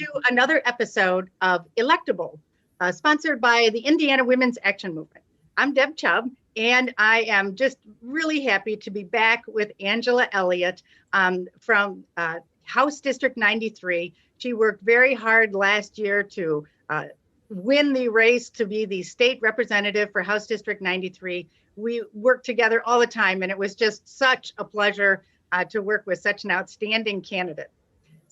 to another episode of Electable, sponsored by the Indiana Women's Action Movement. I'm Deb Chubb, and I am just really happy to be back with Angela Elliott from House District 93. She worked very hard last year to win the race to be the state representative for House District 93. We worked together all the time, and it was just such a pleasure to work with such an outstanding candidate.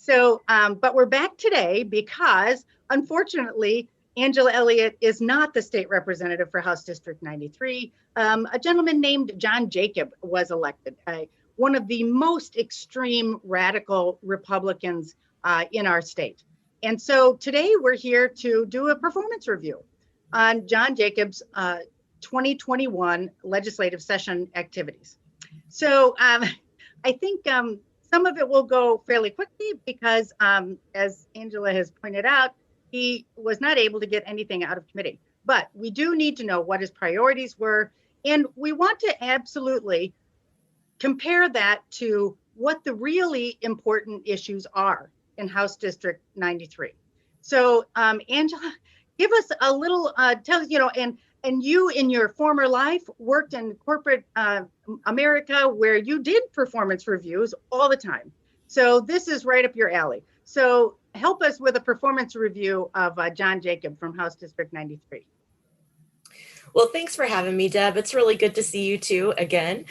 So, but we're back today because, unfortunately, Angela Elliott is not the state representative for House District 93. A gentleman named John Jacob was elected, one of the most extreme radical Republicans in our state. And so today we're here to do a performance review on John Jacob's 2021 legislative session activities. So I think some of it will go fairly quickly because, as Angela has pointed out, he was not able to get anything out of committee. But we do need to know what his priorities were. And we want to absolutely compare that to what the really important issues are in House District 93. So, Angela, give us a little, and you in your former life worked in corporate America where you did performance reviews all the time. So this is right up your alley. So help us with a performance review of John Jacob from House District 93. Well, thanks for having me, Deb. It's really good to see you too again.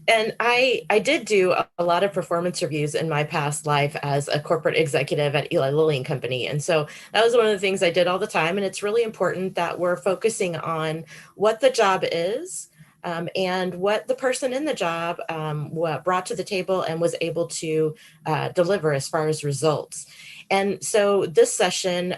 And I did do a lot of performance reviews in my past life as a corporate executive at Eli Lilly and Company. And so that was one of the things I did all the time. And it's really important that we're focusing on what the job is and what the person in the job what brought to the table and was able to deliver as far as results. And so this session,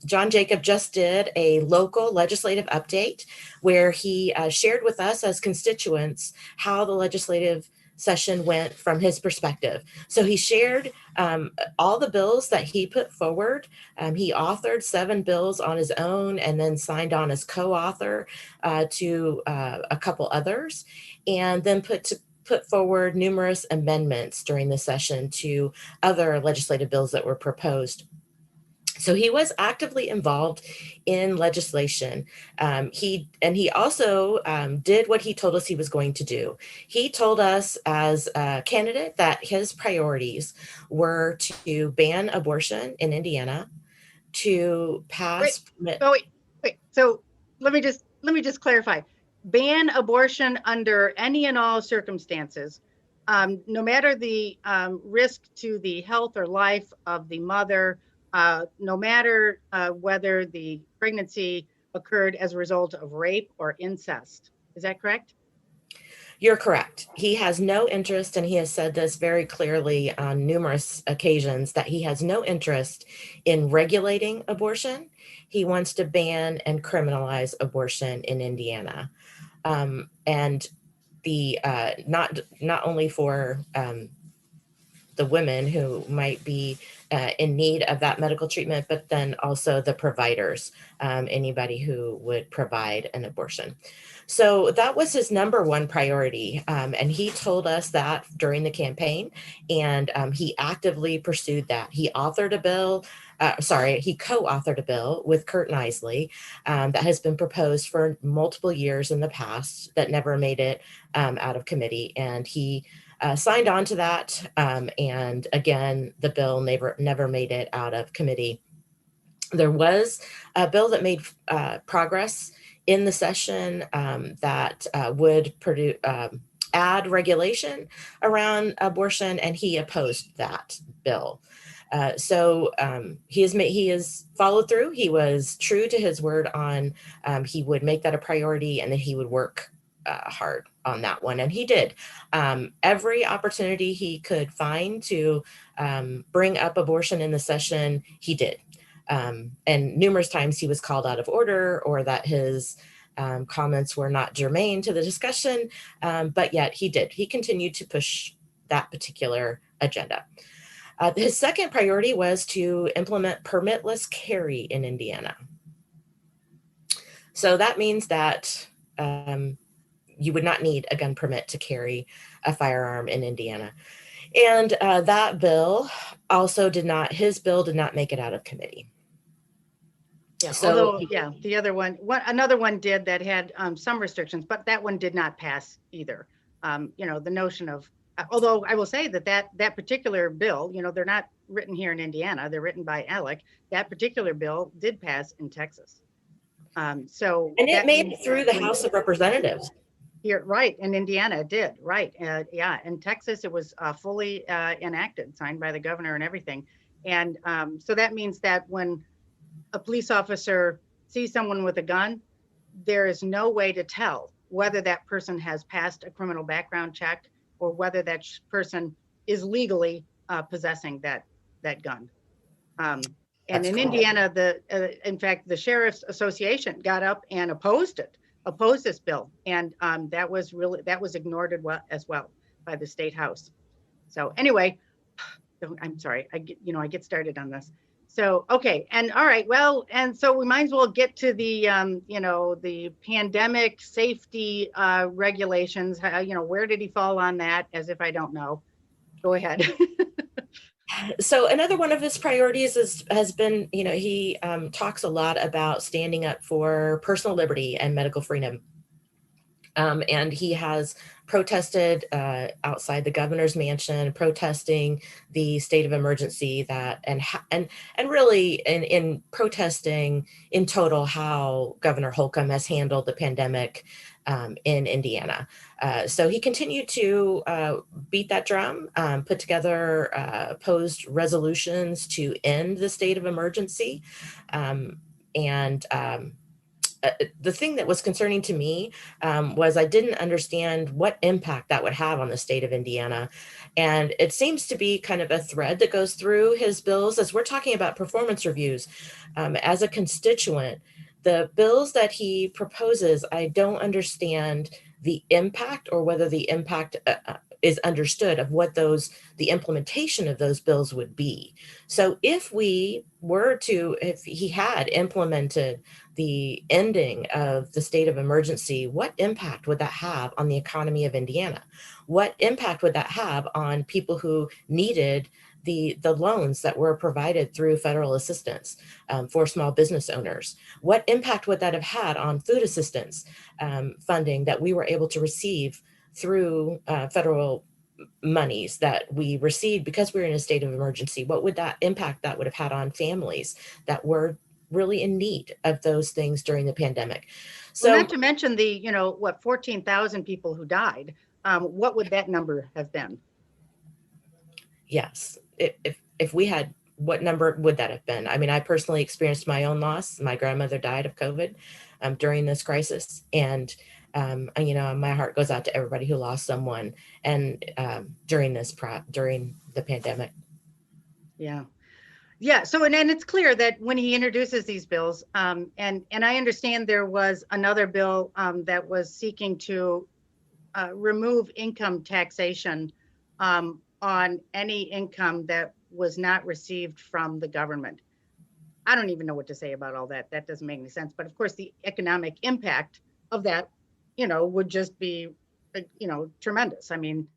John Jacob just did a local legislative update where he shared with us as constituents how the legislative session went from his perspective. So he shared all the bills that he put forward. He authored 7 bills on his own and then signed on as co-author to a couple others, and then put forward numerous amendments during the session to other legislative bills that were proposed. So he was actively involved in legislation. He also did what he told us he was going to do. He told us as a candidate that his priorities were to ban abortion in Indiana, to pass. Wait. So let me just clarify. Ban abortion under any and all circumstances, no matter the risk to the health or life of the mother, no matter whether the pregnancy occurred as a result of rape or incest. Is that correct? You're correct. He has no interest, and he has said this very clearly on numerous occasions, that he has no interest in regulating abortion. He wants to ban and criminalize abortion in Indiana. And the not only for the women who might be in need of that medical treatment, but then also the providers, anybody who would provide an abortion. So that was his number one priority. And he told us that during the campaign, and he actively pursued that. He authored a bill, he co-authored a bill with Kurt Nisley that has been proposed for multiple years in the past that never made it out of committee. And he signed on to that. And again, the bill never made it out of committee. There was a bill that made progress in the session that would add regulation around abortion, and he opposed that bill. So he has followed through. He was true to his word on he would make that a priority and that he would work hard on that one. And he did. Every opportunity he could find to bring up abortion in the session, he did. And numerous times he was called out of order or that his comments were not germane to the discussion, but yet he did. He continued to push that particular agenda. His second priority was to implement permitless carry in Indiana. So that means that you would not need a gun permit to carry a firearm in Indiana. And that bill also his bill did not make it out of committee. Yeah, So although, yeah, the other another one did that had some restrictions, but that one did not pass either. The notion of, although I will say that particular bill, they're not written here in Indiana, they're written by Alec. That particular bill did pass in Texas. So and it that made means it through that the when House of Representatives. here, right, in Indiana, it did, right. Yeah, in Texas, it was fully enacted, signed by the governor and everything. And so that means that when a police officer sees someone with a gun, there is no way to tell whether that person has passed a criminal background check or whether that person is legally possessing that gun. And That's in correct. Indiana, in fact, the Sheriff's Association got up and opposed this bill, and that was ignored as well by the state house. So anyway, I'm sorry, I get started on this. So, okay. And all right, well, and so we might as well get to the, the pandemic safety regulations. Where did he fall on that? As if I don't know. Go ahead. So another one of his priorities has been, he talks a lot about standing up for personal liberty and medical freedom. And he has protested outside the governor's mansion, protesting the state of emergency and really in protesting in total how Governor Holcomb has handled the pandemic in Indiana. So he continued to beat that drum, put together posed resolutions to end the state of emergency, and the thing that was concerning to me was I didn't understand what impact that would have on the state of Indiana. And it seems to be kind of a thread that goes through his bills as we're talking about performance reviews. As a constituent, the bills that he proposes, I don't understand the impact or whether the impact is understood of what the implementation of those bills would be. So if he had implemented the ending of the state of emergency, what impact would that have on the economy of Indiana? What impact would that have on people who needed the loans that were provided through federal assistance for small business owners? What impact would that have had on food assistance funding that we were able to receive through federal monies that we received because we were in a state of emergency? What would that impact that would have had on families that were really in need of those things during the pandemic? Well, So not to mention the, 14,000 people who died. What would that number have been? yes, if we had, what number would that have been? I mean, I personally experienced my own loss. My grandmother died of COVID during this crisis, and my heart goes out to everybody who lost someone and during the pandemic. Yeah. Yeah. So, and it's clear that when he introduces these bills, and I understand there was another bill that was seeking to remove income taxation on any income that was not received from the government. I don't even know what to say about all that. That doesn't make any sense. But of course, the economic impact of that, would just be, tremendous. I mean,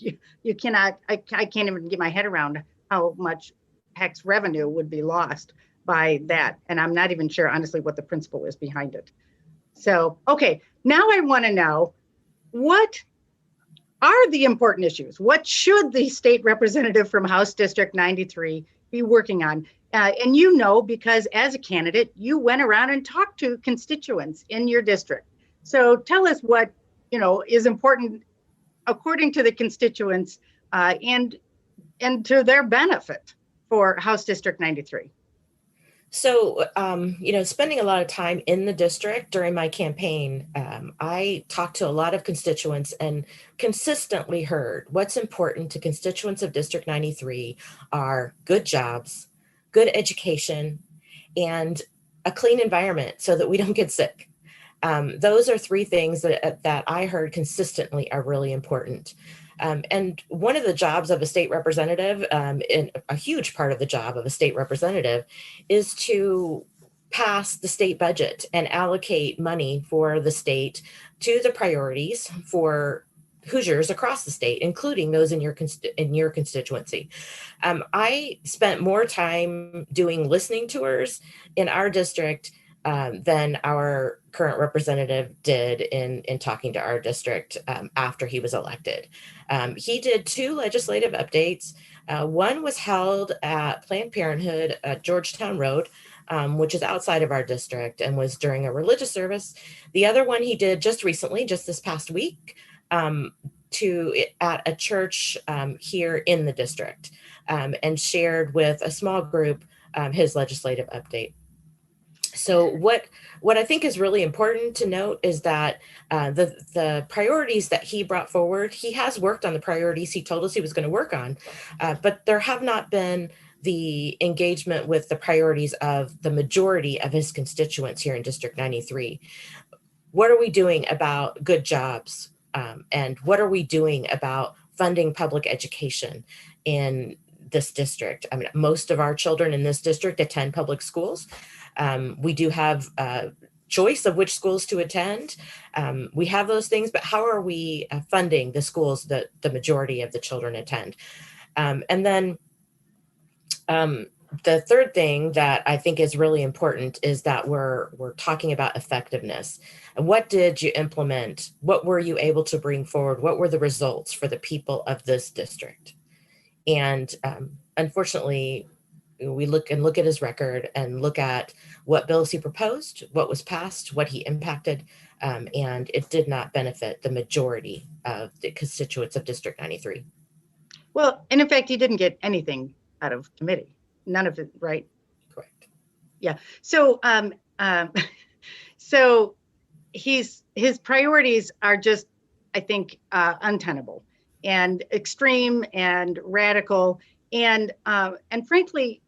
you cannot, I can't even get my head around how much tax revenue would be lost by that. And I'm not even sure, honestly, what the principle is behind it. So, okay, now I want to know, what are the important issues? What should the state representative from House District 93 be working on? And because as a candidate, you went around and talked to constituents in your district. So tell us what, is important according to the constituents and to their benefit for House District 93. So, spending a lot of time in the district during my campaign, I talked to a lot of constituents and consistently heard what's important to constituents of District 93 are good jobs, good education, and a clean environment so that we don't get sick. Those are three things that I heard consistently are really important. And one of the jobs of a state representative, and a huge part of the job of a state representative, is to pass the state budget and allocate money for the state to the priorities for Hoosiers across the state, including those in your constituency. I spent more time doing listening tours in our district than our current representative did in talking to our district after he was elected. He did 2 legislative updates. One was held at Planned Parenthood at Georgetown Road, which is outside of our district, and was during a religious service. The other one he did just recently, just this past week, at a church here in the district, and shared with a small group his legislative update. So what I think is really important to note is that the priorities that he brought forward, he has worked on the priorities he told us he was going to work on, but there have not been the engagement with the priorities of the majority of his constituents here in District 93. What are we doing about good jobs? And what are we doing about funding public education in this district? I mean, most of our children in this district attend public schools. We do have a choice of which schools to attend. We have those things, but how are we funding the schools that the majority of the children attend? And then the third thing that I think is really important is that we're talking about effectiveness. What did you implement? What were you able to bring forward? What were the results for the people of this district? And unfortunately, we look at his record and look at what bills he proposed, what was passed, what he impacted, and it did not benefit the majority of the constituents of District 93. Well, and in fact, he didn't get anything out of committee. None of it, right? Correct. Yeah. So, so his priorities are just, I think, untenable and extreme and radical. And frankly,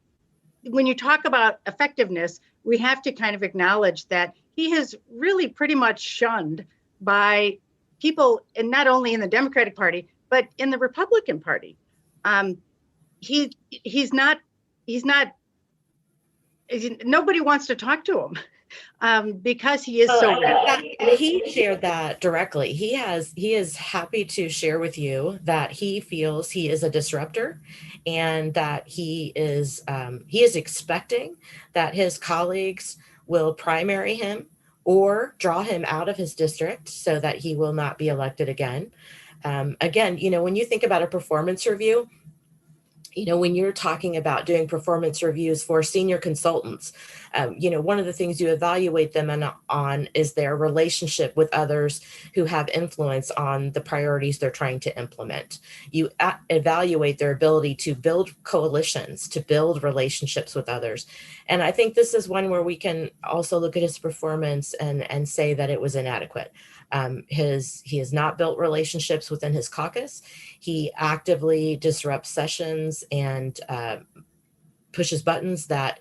when you talk about effectiveness, we have to kind of acknowledge that he has really pretty much shunned by people, and not only in the Democratic Party, but in the Republican Party. Nobody wants to talk to him because he is so radical. He shared that directly. He is happy to share with you that he feels he is a disruptor, and that he is expecting that his colleagues will primary him or draw him out of his district so that he will not be elected again. Again, when you think about a performance review, when you're talking about doing performance reviews for senior consultants, one of the things you evaluate them on is their relationship with others who have influence on the priorities they're trying to implement. You evaluate their ability to build coalitions, to build relationships with others. And I think this is one where we can also look at his performance and say that it was inadequate. He has not built relationships within his caucus. He actively disrupts sessions and pushes buttons that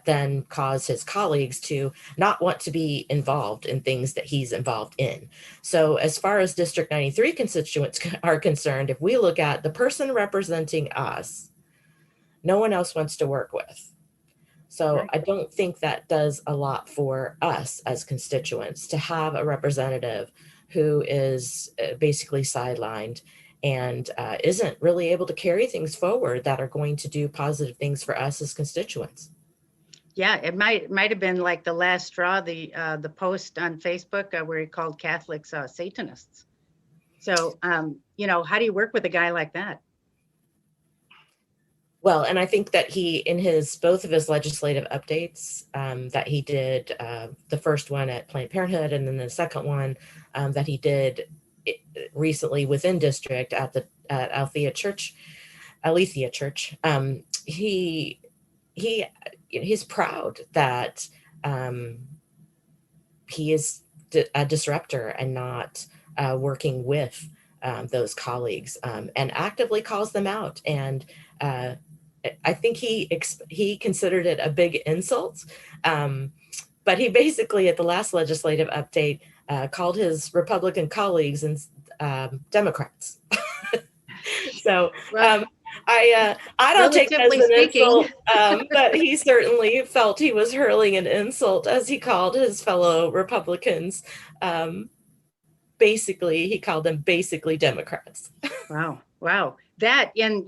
then cause his colleagues to not want to be involved in things that he's involved in. So as far as District 93 constituents are concerned, if we look at the person representing us, no one else wants to work with. So Right. I don't think that does a lot for us as constituents to have a representative who is basically sidelined and isn't really able to carry things forward that are going to do positive things for us as constituents. Yeah, it might have been like the last straw, the post on Facebook where he called Catholics Satanists. So, how do you work with a guy like that? Well, and I think that he, in both of his legislative updates that he did, the first one at Planned Parenthood, and then the second one that he did recently within district at Aletheia Church, he's proud that he is a disruptor and not working with those colleagues, and actively calls them out. And I think he considered it a big insult, but he basically at the last legislative update called his Republican colleagues and Democrats. So I don't take that as an insult, but he certainly felt he was hurling an insult, as he called his fellow Republicans, basically, he called them basically Democrats. Wow. Wow. That in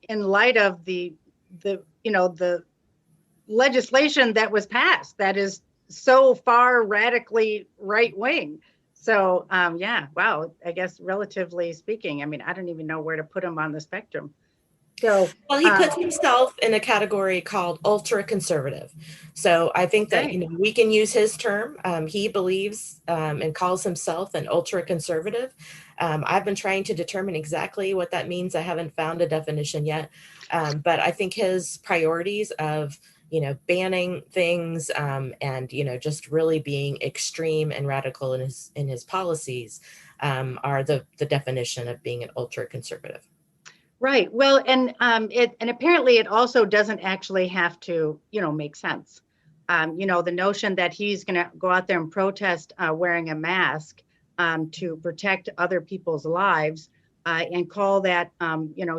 light of the legislation that was passed that is so far radically right wing. So yeah, wow. I guess relatively speaking, I mean, I don't even know where to put him on the spectrum. So Well, he puts himself in a category called ultra conservative. So I think that, right. we can use his term. He believes and calls himself an ultra conservative. I've been trying to determine exactly what that means. I haven't found a definition yet. But I think his priorities of, banning things and, just really being extreme and radical in his policies are the definition of being an ultra conservative. Right. Well, and apparently it also doesn't actually have to, make sense. The notion that he's going to go out there and protest wearing a mask to protect other people's lives and call that,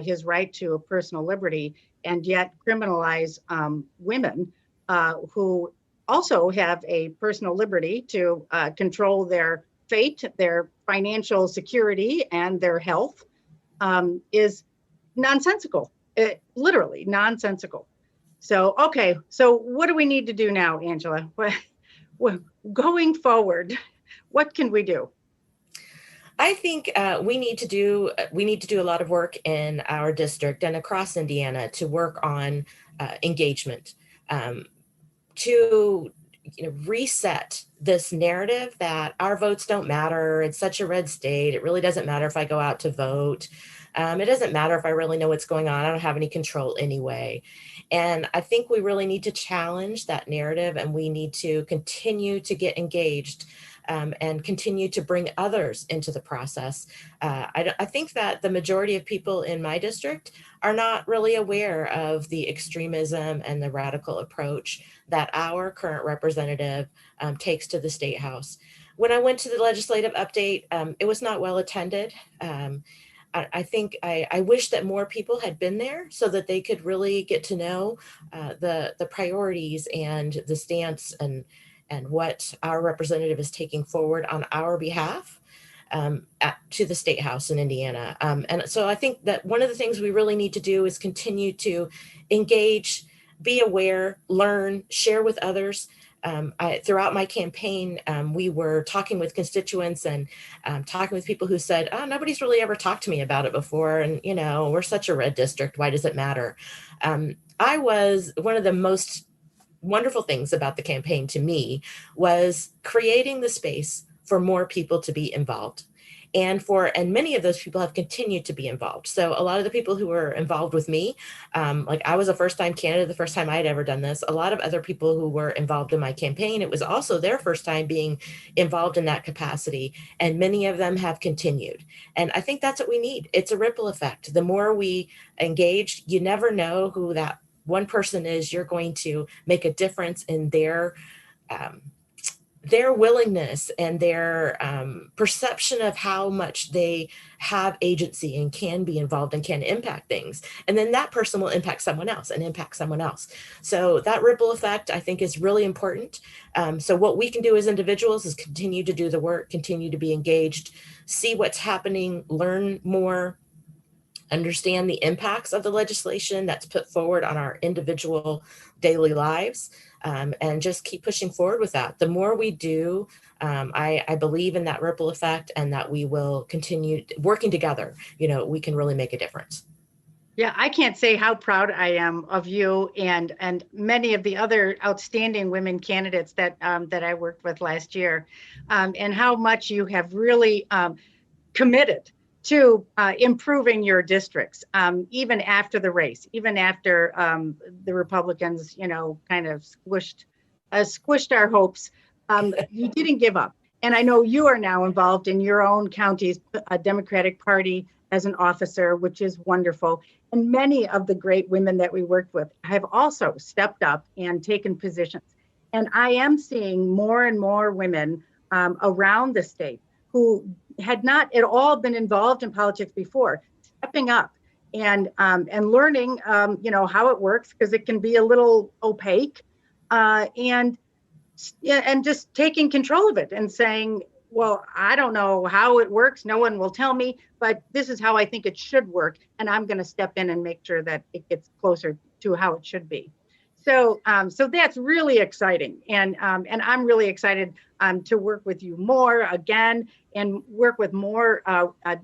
his right to a personal liberty, and yet criminalize women who also have a personal liberty to control their fate, their financial security, and their health is nonsensical, literally nonsensical. So, okay. So what do we need to do now, Angela? Going forward, what can we do? I think we need to do a lot of work in our district and across Indiana to work on engagement, um, to reset this narrative that our votes don't matter. It's such a red state. It really doesn't matter if I go out to vote. It doesn't matter if I really know what's going on. I don't have any control anyway. And I think we really need to challenge that narrative, and we need to continue to get engaged and continue to bring others into the process. I think that the majority of people in my district are not really aware of the extremism and the radical approach that our current representative takes to the state house. When I went to the legislative update, it was not well attended. I think I wish that more people had been there so that they could really get to know the priorities and the stance and what our representative is taking forward on our behalf to the state house in Indiana. And so I think that one of the things we really need to do is continue to engage, be aware, learn, share with others. Throughout my campaign, we were talking with constituents and talking with people who said, "Oh, nobody's really ever talked to me about it before, and we're such a red district. Why does it matter?" I was one of the most wonderful things about the campaign to me was creating the space for more people to be involved. And many of those people have continued to be involved. So a lot of the people who were involved with me, like I was a first-time candidate, the first time I'd ever done this. A lot of other people who were involved in my campaign, it was also their first time being involved in that capacity. And many of them have continued. And I think that's what we need. It's a ripple effect. The more we engage, you never know who that one person is. You're going to make a difference in um, their willingness and their perception of how much they have agency and can be involved and can impact things. And then that person will impact someone else and impact someone else. So that ripple effect, I think, is really important. So what we can do as individuals is continue to do the work, continue to be engaged, see what's happening, learn more, understand the impacts of the legislation that's put forward on our individual daily lives, and just keep pushing forward with that. The more we do, I believe in that ripple effect, and that we will continue working together. We can really make a difference. Yeah, I can't say how proud I am of you and many of the other outstanding women candidates that I worked with last year, and how much you have really committed to improving your districts, even after the race, even after the Republicans, kind of squished our hopes. You didn't give up. And I know you are now involved in your own county's Democratic Party as an officer, which is wonderful. And many of the great women that we worked with have also stepped up and taken positions. And I am seeing more and more women around the state who had not at all been involved in politics before, stepping up and learning, how it works, because it can be a little opaque, and just taking control of it and saying, well, I don't know how it works. No one will tell me, but this is how I think it should work. And I'm going to step in and make sure that it gets closer to how it should be. So that's really exciting, and I'm really excited to work with you more again and work with more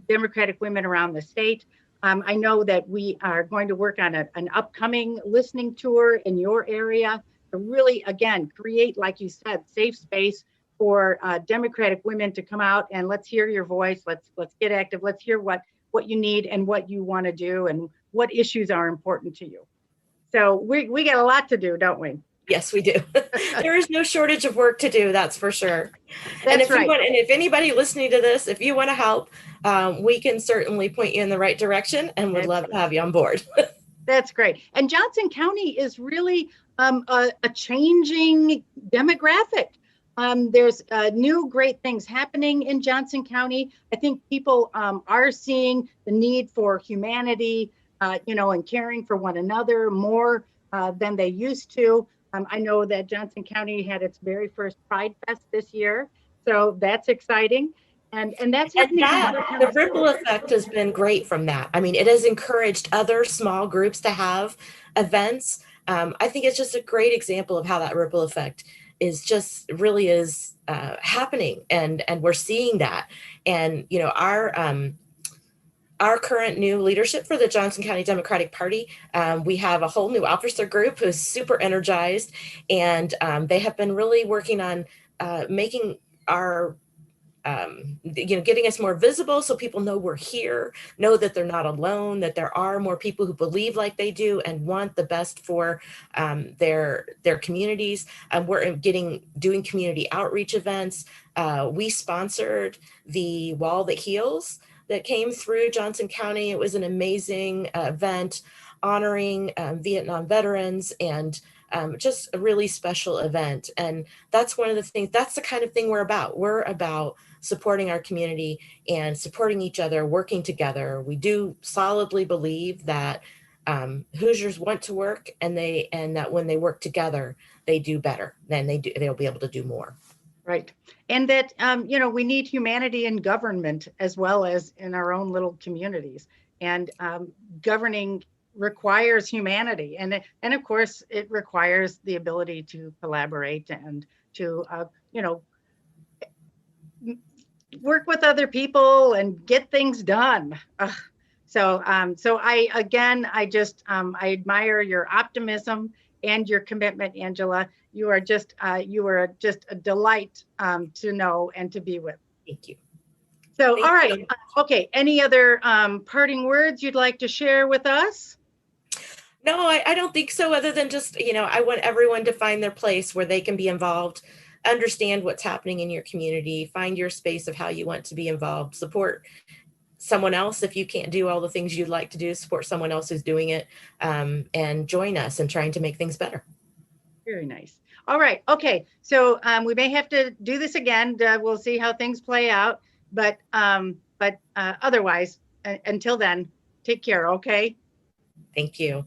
Democratic women around the state. I know that we are going to work on an upcoming listening tour in your area to really, again, create, like you said, safe space for Democratic women to come out and let's hear your voice. Let's get active. Let's hear what you need and what you want to do and what issues are important to you. So we got a lot to do, don't we? Yes, we do. There is no shortage of work to do, that's for sure. And That's if you right. want, and if anybody listening to this, if you want to help, we can certainly point you in the right direction and would love to have you on board. That's great. And Johnson County is really a changing demographic. There's new great things happening in Johnson County. I think people are seeing the need for humanity, and caring for one another more than they used to. I know that Johnson County had its very first Pride Fest this year, so that's exciting. And that's And happening in other the counties ripple too. effect has been great from that. I mean, it has encouraged other small groups to have events. I think it's just a great example of how that ripple effect is just really is happening, and we're seeing that. And our current new leadership for the Johnson County Democratic Party, we have a whole new officer group who's super energized, and they have been really working on making our getting us more visible so people know we're here, know that they're not alone, that there are more people who believe like they do and want the best for their communities. We're doing community outreach events. We sponsored the Wall That Heals that came through Johnson County. It was an amazing event honoring Vietnam veterans, and just a really special event. And that's one of the things, that's the kind of thing we're about. We're about supporting our community and supporting each other, working together. We do solidly believe that Hoosiers want to work, and that when they work together, they do better. Then they'll be able to do more. Right. And that, we need humanity in government as well as in our own little communities. And governing requires humanity. And of course, it requires the ability to collaborate and to, work with other people and get things done. So I admire your optimism and your commitment, Angela. You are just a delight to know and to be with. Thank you. So, Thank all right. you. Okay. Any other parting words you'd like to share with us? No, I don't think so, other than just, I want everyone to find their place where they can be involved, understand what's happening in your community, find your space of how you want to be involved, support someone else. If you can't do all the things you'd like to do, support someone else who's doing it, and join us in trying to make things better. Very nice. All right. Okay. So we may have to do this again. We'll see how things play out. But otherwise, until then, take care. Okay. Thank you.